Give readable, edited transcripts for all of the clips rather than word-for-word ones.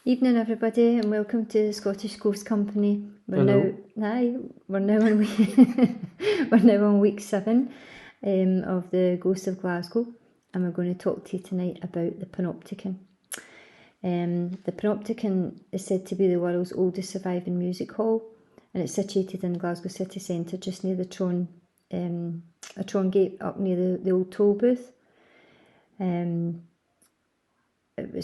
Evening, everybody, and welcome to the Scottish Ghost Company. We're now on week 7 of the Ghost of Glasgow, and we're going to talk to you tonight about the Panopticon. The Panopticon is said to be the world's oldest surviving music hall, and it's situated in Glasgow city centre, just near the Tron Gate, up near the old toll booth. They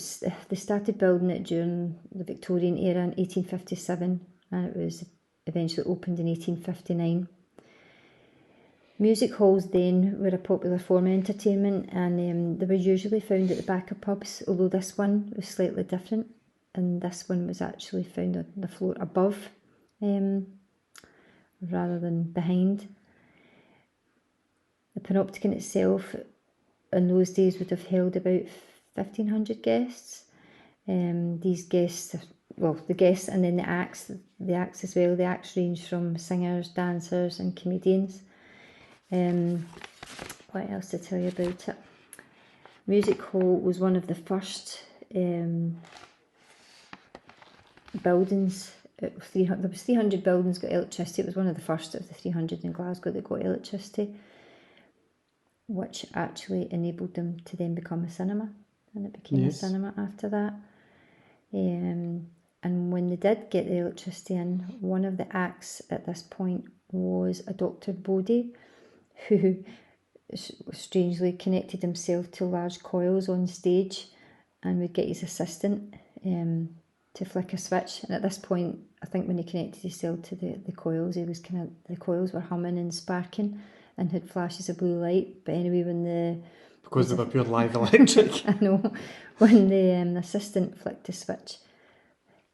started building it during the Victorian era in 1857, and it was eventually opened in 1859. Music halls then were a popular form of entertainment, and they were usually found at the back of pubs, although this one was slightly different, and this one was actually found on the floor above rather than behind. The Panopticon itself in those days would have held about 1,500 guests. These guests, the guests and then the acts as well. The acts range from singers, dancers and comedians. What else to tell you about it? Music Hall was one of the first buildings. There was 300 buildings got electricity. It was one of the first of the 300 in Glasgow that got electricity, which actually enabled them to then become a cinema. And it became a cinema after that. And when they did get the electricity in, one of the acts at this point was a Dr. Bodie, who strangely connected himself to large coils on stage and would get his assistant to flick a switch. And at this point, I think when he connected himself to the coils, the coils were humming and sparking and had flashes of blue light. But anyway, because they were pure live electric. I know. When the assistant flicked the switch,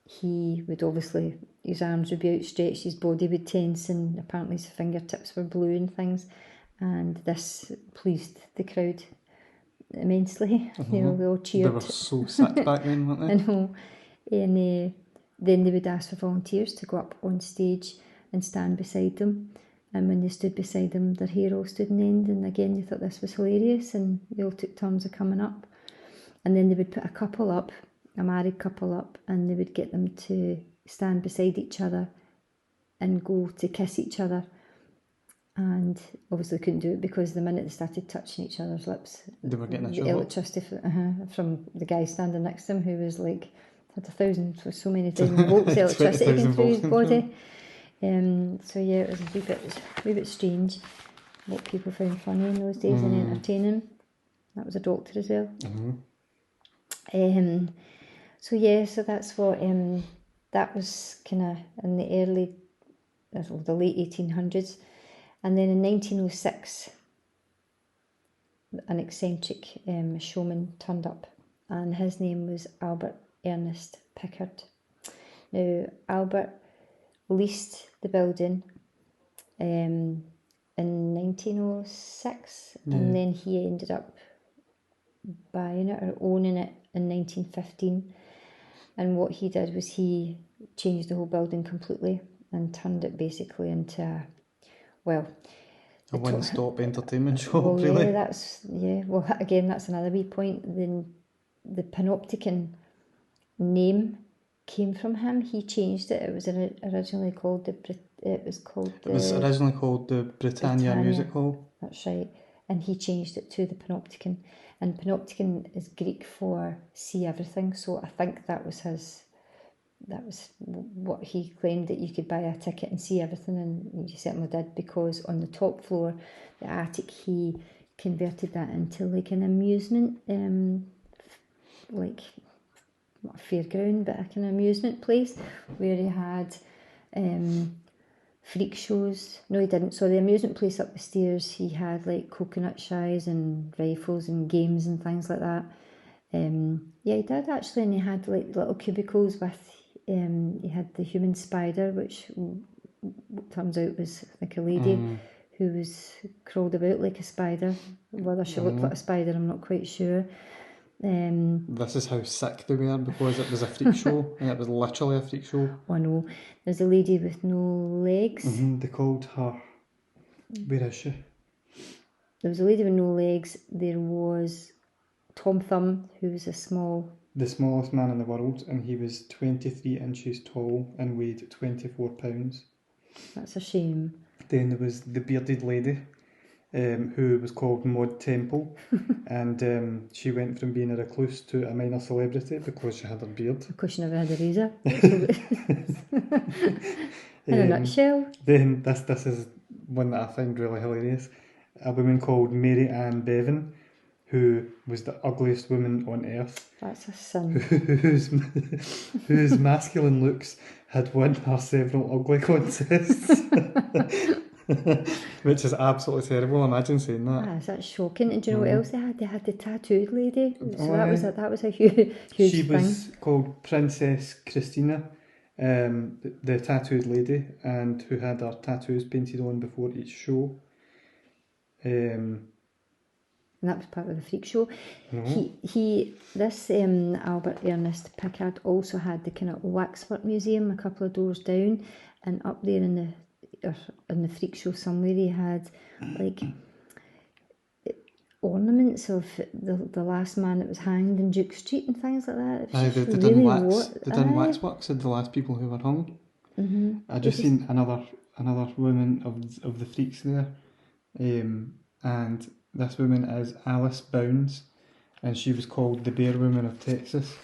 he would obviously, his arms would be outstretched, his body would tense, and apparently his fingertips were blue and things. And this pleased the crowd immensely. Mm-hmm. You know, they all cheered. They were so sick back then, weren't they? I know. And then they would ask for volunteers to go up on stage and stand beside them. And when they stood beside them, their hair all stood on end. And again, they thought this was hilarious, and they all took turns of coming up. And then they would put a couple up, a married couple up, and they would get them to stand beside each other and go to kiss each other. And obviously couldn't do it because the minute they started touching each other's lips, they were getting the electricity from the guy standing next to him, who was like, had 1,000 volts electricity going through his body. So yeah, it was a wee bit strange. What people found funny in those days and entertaining. That was a doctor as well. Mm-hmm. So that's what that was kind of in the late 1800s. And then in 1906, an eccentric showman turned up, and his name was Albert Ernest Pickard. Now, Albert leased the building in 1906, and then he ended up buying it or owning it in 1915. And what he did was he changed the whole building completely and turned it basically into a one-stop entertainment shop, really. Yeah, Again, that's another wee point. Then the Panopticon name came from him. He changed it. It was originally called It was originally called the Britannia Music Hall. That's right. And he changed it to the Panopticon. And Panopticon is Greek for see everything. So I think that was what he claimed, that you could buy a ticket and see everything, and you certainly did, because on the top floor, the attic, he converted that into like an amusement, like not a fairground, but like an amusement place where he had freak shows. No, he didn't. So the amusement place up the stairs, he had like coconut shies and rifles and games and things like that. Yeah, he did actually, and he had like little cubicles with. He had the human spider, which turns out was like a lady who was crawled about like a spider. Whether she looked like a spider, I'm not quite sure. This is how sick they were, because it was a freak show, and it was literally a freak show. Oh no, there's a lady with no legs. They called her. Where is she? There was a lady with no legs. There was Tom Thumb, who was a small the smallest man in the world, and he was 23 inches tall and weighed 24 pounds. That's a shame. Then there was the bearded lady, who was called Maud Temple, and she went from being a recluse to a minor celebrity because she had her beard. Because she never had a razor. In a nutshell. Then this is one that I find really hilarious. A woman called Mary Ann Bevin, who was the ugliest woman on earth. That's a sin. whose masculine looks had won her several ugly contests. Which is absolutely terrible. Imagine saying that. That's shocking. And do you know what else they had? They had the tattooed lady. So that was a huge She thing. was called Princess Christina, the tattooed lady, and who had her tattoos painted on before each show. And that was part of the freak show. No. This Albert Ernest Pickard also had the kind of waxwork museum a couple of doors down, and up there in the freak show somewhere he had like ornaments of the last man that was hanged in Duke Street and things like that. They done waxworks of the last people who were hung. Mm-hmm. I just seen another woman of the freaks there, and this woman is Alice Bounds, and she was called the Bear Woman of Texas,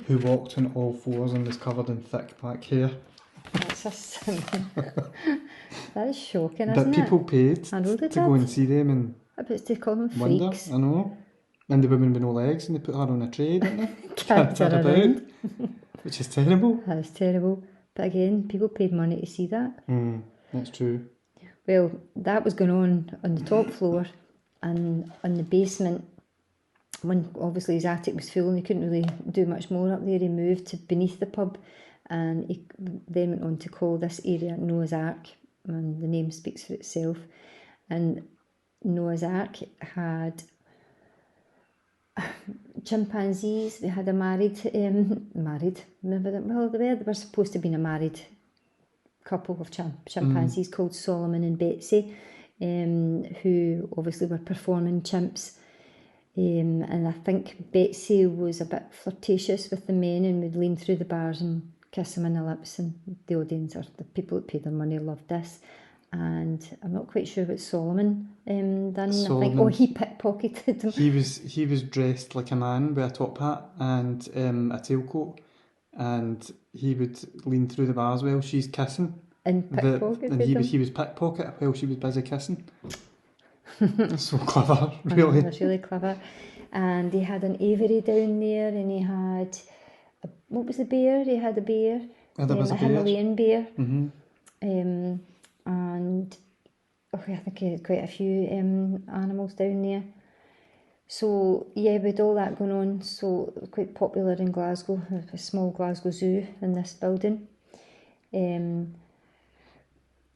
who walked on all fours and was covered in thick black hair. That's a sin. That is shocking, isn't But it? people paid to go and see them and but to call them wonder. freaks. I know. And the women with no legs, and they put her on a tray, didn't they? Carried her around. Which is terrible. That is terrible. But again, people paid money to see that. That's true. Well, that was going on the top floor, and on the basement, when obviously his attic was full and he couldn't really do much more up there, he moved to beneath the pub, and he then went on to call this area Noah's Ark, and the name speaks for itself. And Noah's Ark had chimpanzees. They had a they were supposed to be a married couple of chimpanzees called Solomon and Betsy, who obviously were performing chimps. And I think Betsy was a bit flirtatious with the men and would lean through the bars and kiss them in the lips, and the audience or the people that paid their money loved this. And I'm not quite sure what Solomon done. I think he pickpocketed them. He was dressed like a man with a top hat and a tailcoat, and he would lean through the bars while she's kissing. And pickpocketed and he was pickpocket while she was busy kissing. So clever, really. It was really clever. And he had an aviary down there, and he had what was the bear? He had a bear. There was a bear. Himalayan bear. Mm-hmm. And I think he had quite a few animals down there. So yeah, with all that going on, so it was quite popular in Glasgow. A small Glasgow zoo in this building.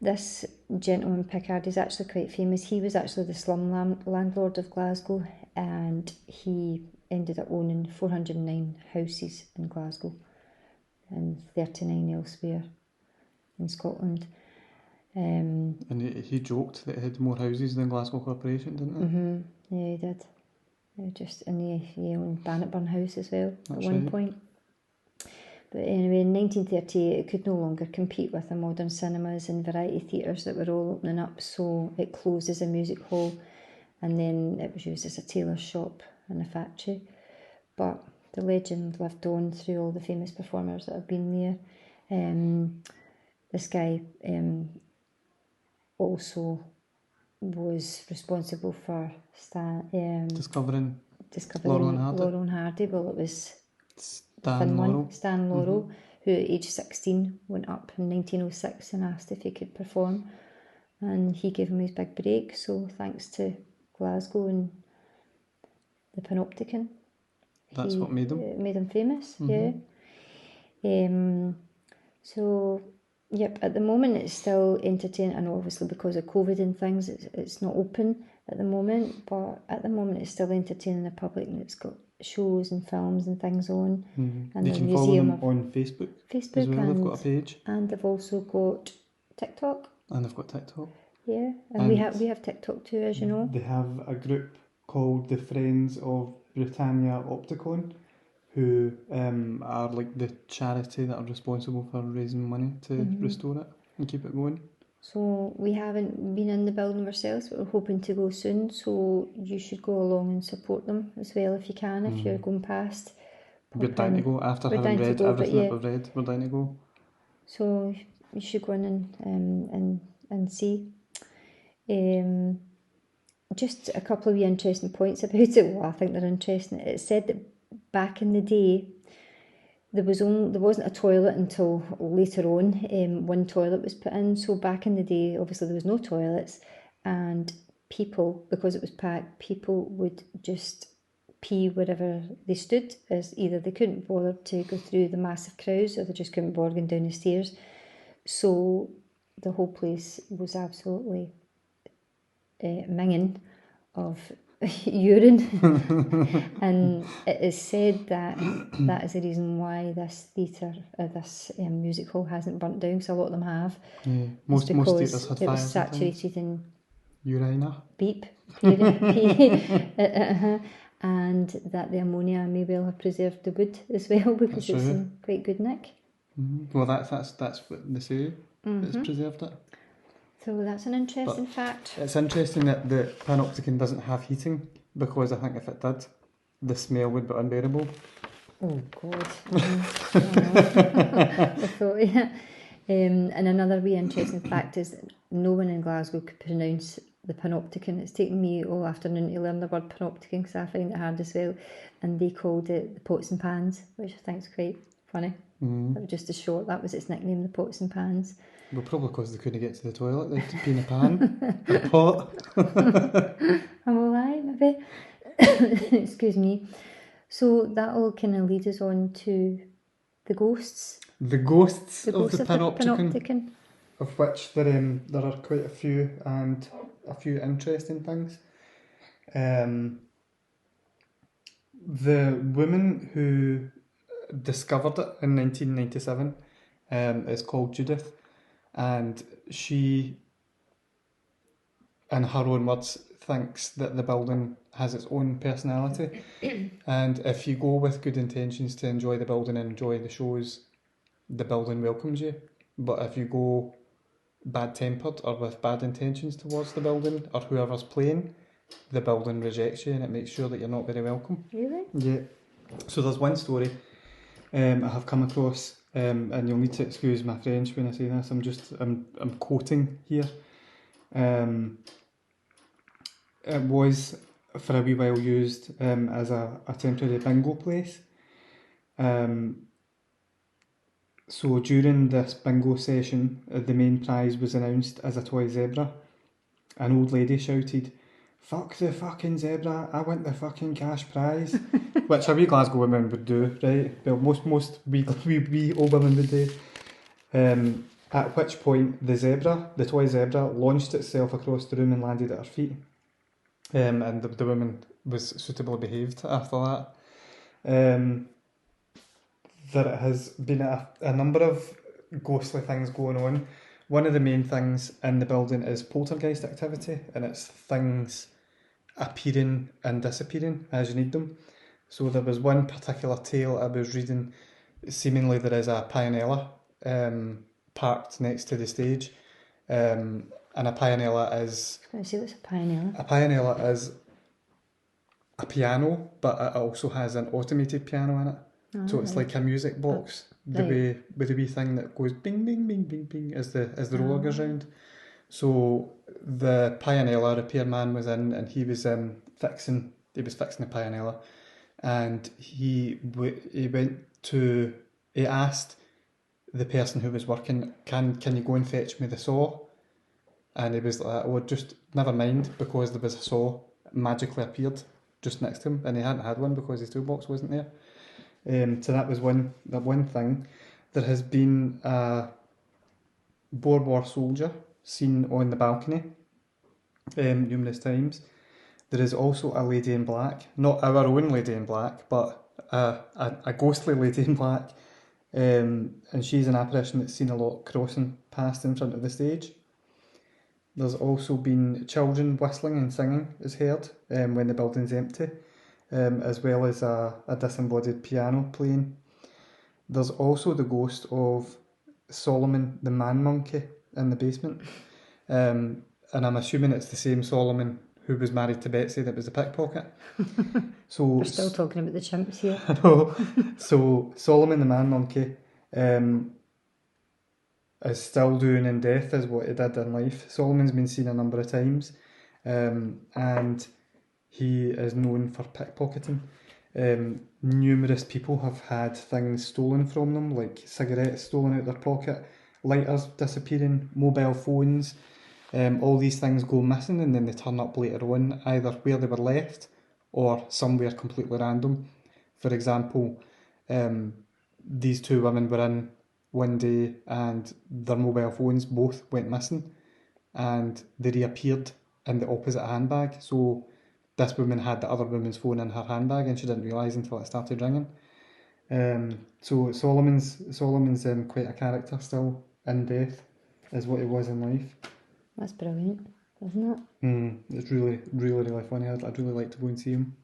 This gentleman Pickard is actually quite famous. He was actually the slum landlord of Glasgow, and he ended up owning 409 houses in Glasgow and 39 elsewhere in Scotland. And he joked that he had more houses than Glasgow Corporation, didn't he? Mm-hmm. Yeah, he did. He owned Bannockburn House as well. That's at one point. But anyway, in 1938, it could no longer compete with the modern cinemas and variety theatres that were all opening up, so it closed as a music hall, and then it was used as a tailor shop and a factory. But the legend lived on through all the famous performers that have been there. This guy also was responsible for discovering Laurel and Hardy. Well, it was Stan Laurel, who at age 16 went up in 1906 and asked if he could perform, and he gave him his big break. So thanks to Glasgow and the Panopticon, that's what made him famous. Yeah. So yep, at the moment it's still entertaining, and obviously because of COVID and things, it's not open at the moment, but at the moment it's still entertaining the public, and it's got shows and films and things on. And you can follow them on Facebook as well. They've got a page, and they've also got TikTok. Yeah, and we have TikTok too, as you know. They have a group called the Friends of Britannia Opticon, who are like the charity that are responsible for raising money to restore it and keep it going. So we haven't been in the building ourselves, but we're hoping to go soon. So you should go along and support them as well if you can. If you're going past, We're dying to go after having read everything that we've read. We're dying to go. So you should go in and see. Just a couple of interesting points about it. Well, I think they're interesting. It said that back in the day, there wasn't a toilet until later on. One toilet was put in. So back in the day, obviously there was no toilets, and people, because it was packed, people would just pee wherever they stood, as either they couldn't bother to go through the massive crowds or they just couldn't bother going down the stairs. So the whole place was absolutely minging of urine. And it is said that that is the reason why this theatre, this music hall hasn't burnt down, because a lot of them have. Yeah, most theatres had it fires was saturated in urina. Beep. And that the ammonia may well have preserved the wood as well, because it's in quite good nick. Well, that's what they say. It's preserved it. So that's an interesting fact. It's interesting that the Panopticon doesn't have heating, because I think if it did, the smell would be unbearable. Oh God. I thought, yeah. And another wee interesting fact is that no one in Glasgow could pronounce the Panopticon. It's taken me all afternoon to learn the word Panopticon, because I find it hard as well. And they called it the Pots and Pans, which I think is quite funny. That was just a short, that was its nickname, the Pots and Pans. Well, probably because they couldn't get to the toilet. They had to pee in a pan, a pot. I'm all right, maybe. Excuse me. So that'll kind of lead us on to the ghosts. The ghosts of the Panopticon. Of which there are quite a few, and a few interesting things. The woman who discovered it in 1997 is called Judith, and she, in her own words, thinks that the building has its own personality. And if you go with good intentions to enjoy the building and enjoy the shows, the building welcomes you. But if you go bad-tempered or with bad intentions towards the building or whoever's playing, the building rejects you, and it makes sure that you're not very welcome. Really? Yeah. So there's one story I have come across, and you'll need to excuse my French when I say this. I'm quoting here. It was for a wee while used as a temporary bingo place. So during this bingo session, the main prize was announced as a toy zebra. An old lady shouted, "Fuck the fucking zebra, I want the fucking cash prize." Which a wee Glasgow woman would do, right? Well, most wee old women would do. At which point the toy zebra, launched itself across the room and landed at her feet. And the woman was suitably behaved after that. There has been a number of ghostly things going on. One of the main things in the building is poltergeist activity, and it's things appearing and disappearing as you need them. So there was one particular tale I was reading. Seemingly there is a pianella parked next to the stage, and a pianella is... I was going to say, what's a pianella? A pianella is a piano, but it also has an automated piano in it. So it's like a music box, with the wee thing that goes bing, bing, bing, bing, bing as the roller goes round. So the pianella repairman was in, and he was fixing the pianella, and he asked the person who was working, can you go and fetch me the saw? And he was like, "Oh, just never mind," because there was a saw magically appeared just next to him, and he hadn't had one because his toolbox wasn't there. So that was one thing. There has been a Boer War soldier seen on the balcony numerous times. There is also a lady in black, not our own lady in black, but a ghostly lady in black, and she's an apparition that's seen a lot crossing past in front of the stage. There's also been children whistling and singing is heard when the building's empty. as well as a disembodied piano playing. There's also the ghost of Solomon the man monkey in the basement. And I'm assuming it's the same Solomon who was married to Betsy that was a pickpocket. So We're still talking about the chimps here. I know. So Solomon the man monkey is still doing in death as what he did in life. Solomon's been seen a number of times, and he is known for pickpocketing. Numerous people have had things stolen from them, like cigarettes stolen out their pocket, lighters disappearing, mobile phones. All these things go missing and then they turn up later on, either where they were left or somewhere completely random. For example, these two women were in one day and their mobile phones both went missing and they reappeared in the opposite handbag. So this woman had the other woman's phone in her handbag and she didn't realise until it started ringing. So Solomon's quite a character still in death, is what he was in life. That's brilliant, isn't it? It's really, really, really funny. I'd really like to go and see him.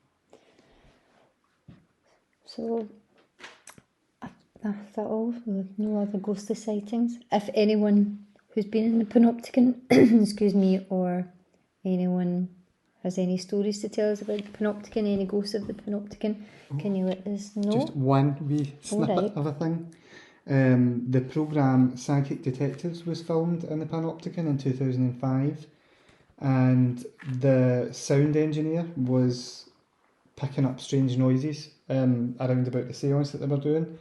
So, that's all. No other ghostly sightings. If anyone who's been in the Panopticon, excuse me, or anyone has any stories to tell us about the Panopticon, any ghosts of the Panopticon, can you let us know? Just one wee snippet of a thing. The programme Psychic Detectives was filmed in the Panopticon in 2005, and the sound engineer was picking up strange noises around about the seance that they were doing,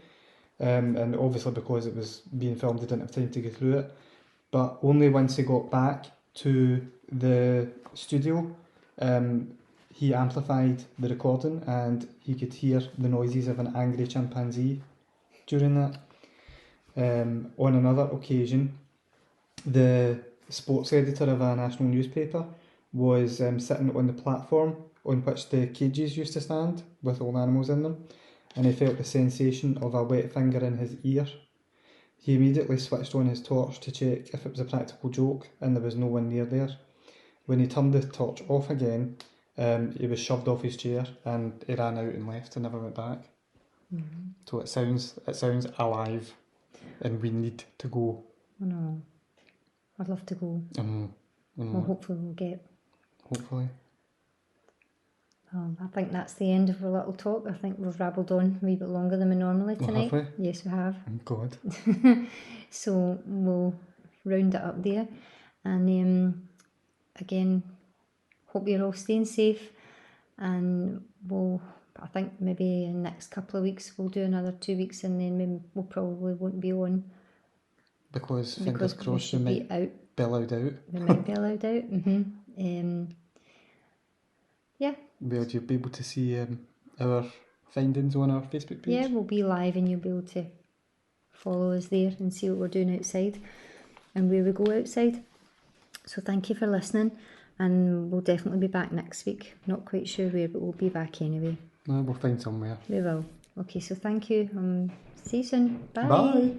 and obviously because it was being filmed they didn't have time to go through it, but only once he got back to the studio he amplified the recording and he could hear the noises of an angry chimpanzee during that. On another occasion, the sports editor of a national newspaper was sitting on the platform on which the cages used to stand with all the animals in them, and he felt the sensation of a wet finger in his ear. He immediately switched on his torch to check if it was a practical joke, and there was no one near there. When he turned the torch off again, he was shoved off his chair and he ran out and left and never went back. So it sounds alive, and we need to go. I know. I'd love to go. Well, hopefully we'll get. Hopefully. I think that's the end of our little talk. I think we've rabbled on a wee bit longer than we normally tonight. Have we? Yes, we have. Oh God. So we'll round it up there. And again, hope you're all staying safe. And I think maybe in the next couple of weeks we'll do another 2 weeks, and then maybe we'll probably won't be on. Because fingers crossed we might be allowed out. We might be allowed out. Yeah. Will you be able to see our findings on our Facebook page? Yeah, we'll be live and you'll be able to follow us there and see what we're doing outside and where we go outside. So thank you for listening, and we'll definitely be back next week. Not quite sure where, but we'll be back anyway. No, we'll find somewhere. We will. Okay, so thank you. See you soon. Bye. Bye.